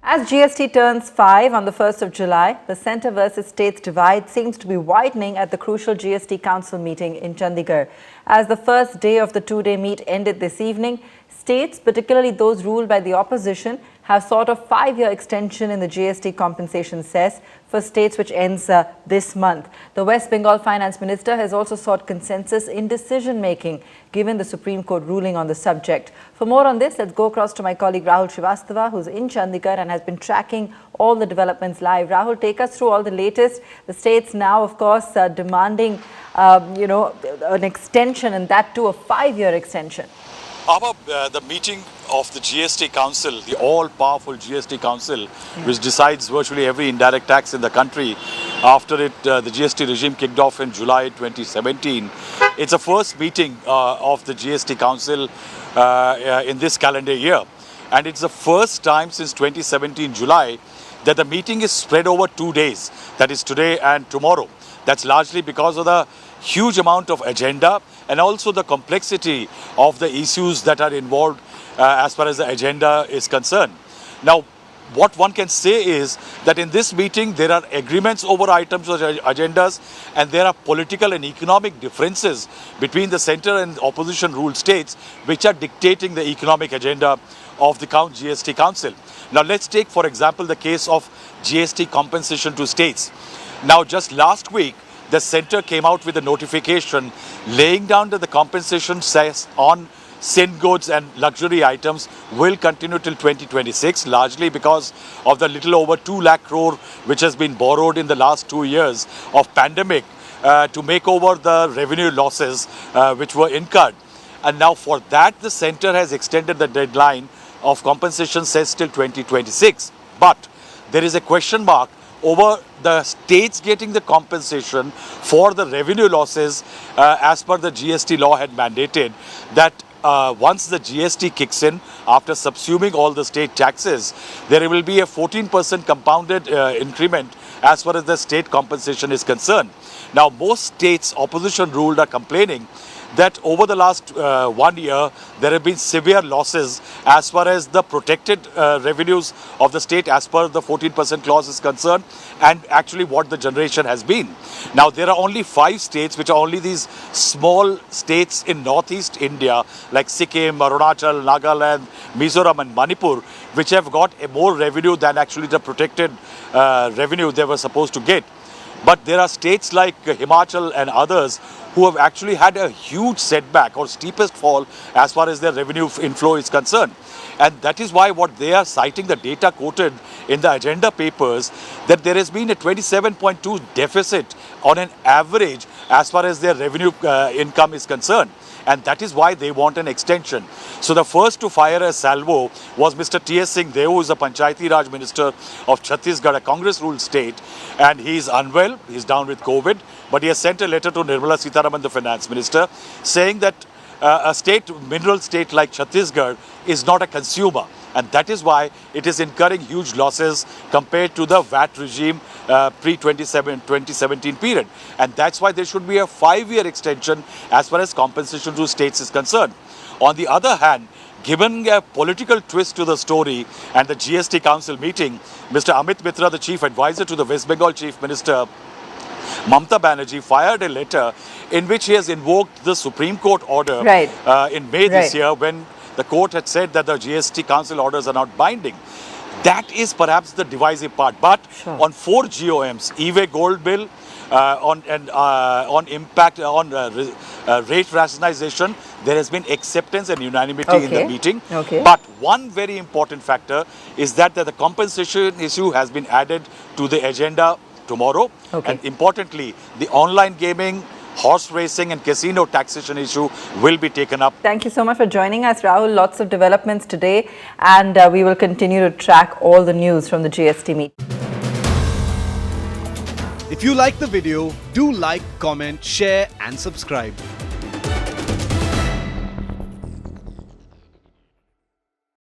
As GST turns 5 on the 1st of July, the centre versus states divide seems to be widening at the crucial GST Council meeting in Chandigarh. As the first day of the two-day meet ended this evening, states, particularly those ruled by the opposition, have sought a 5-year extension in the GST compensation cess for states, which ends this month. The West Bengal Finance Minister has also sought consensus in decision-making, given the Supreme Court ruling on the subject. For more on this, let's go across to my colleague Rahul Shrivastava, who's in Chandigarh and has been tracking all the developments live. Rahul, take us through all the latest. The states now, of course, demanding, an extension, and that too a 5-year extension. The meeting of the GST Council, the all-powerful GST Council, which decides virtually every indirect tax in the country, after the GST regime kicked off in July 2017. It's the first meeting of the GST Council in this calendar year. And it's the first time since 2017 July that the meeting is spread over 2 days, that is today and tomorrow. That's largely because of the huge amount of agenda and also the complexity of the issues that are involved as far as the agenda is concerned. Now, what one can say is that in this meeting there are agreements over items or agendas, and there are political and economic differences between the centre and opposition ruled states which are dictating the economic agenda of the GST Council. Now, let's take for example the case of GST compensation to states. Now, just last week, the centre came out with a notification laying down that the compensation cess on sin goods and luxury items will continue till 2026, largely because of the little over 2 lakh crore which has been borrowed in the last 2 years of pandemic to make over the revenue losses which were incurred. And now for that, the centre has extended the deadline of compensation cess till 2026. But there is a question mark over the states getting the compensation for the revenue losses as per the GST law had mandated that once the GST kicks in, after subsuming all the state taxes, there will be a 14% compounded increment as far as the state compensation is concerned. Now, most states, opposition ruled, are complaining that over the last 1 year, there have been severe losses as far as the protected revenues of the state as per the 14% clause is concerned, and actually what the generation has been. Now, there are only 5 states, which are only these small states in northeast India, like Sikkim, Arunachal, Nagaland, Mizoram and Manipur, which have got a more revenue than actually the protected revenue they were supposed to get. But there are states like Himachal and others who have actually had a huge setback or steepest fall as far as their revenue inflow is concerned. And that is why what they are citing, the data quoted in the agenda papers, that there has been a 27.2 deficit on an average as far as their revenue income is concerned. And that is why they want an extension. So the first to fire a salvo was Mr. T.S. Singh Deo, who is the Panchayati Raj Minister of Chhattisgarh, a Congress-ruled state, and he is unwell, he is down with COVID, but he has sent a letter to Nirmala Sitharaman, the Finance Minister, saying that a mineral state like Chhattisgarh is not a consumer. And that is why it is incurring huge losses compared to the VAT regime pre-2017 period. And that's why there should be a 5-year extension as far as compensation to states is concerned. On the other hand, given a political twist to the story and the GST Council meeting, Mr. Amit Mitra, the Chief Advisor to the West Bengal Chief Minister, Mamata Banerjee, fired a letter in which he has invoked the Supreme Court order in May this year, when the court had said that the GST Council orders are not binding. That is perhaps the divisive part. But on 4 GOMs, e-way gold bill, on impact on rate rationalization, there has been acceptance and unanimity in the meeting. But one very important factor is that the compensation issue has been added to the agenda tomorrow. And importantly, the online gaming, horse racing and casino taxation issue will be taken up. Thank you so much for joining us, Rahul. Lots of developments today, and we will continue to track all the news from the GST meet. If you like the video, do like, comment, share and subscribe.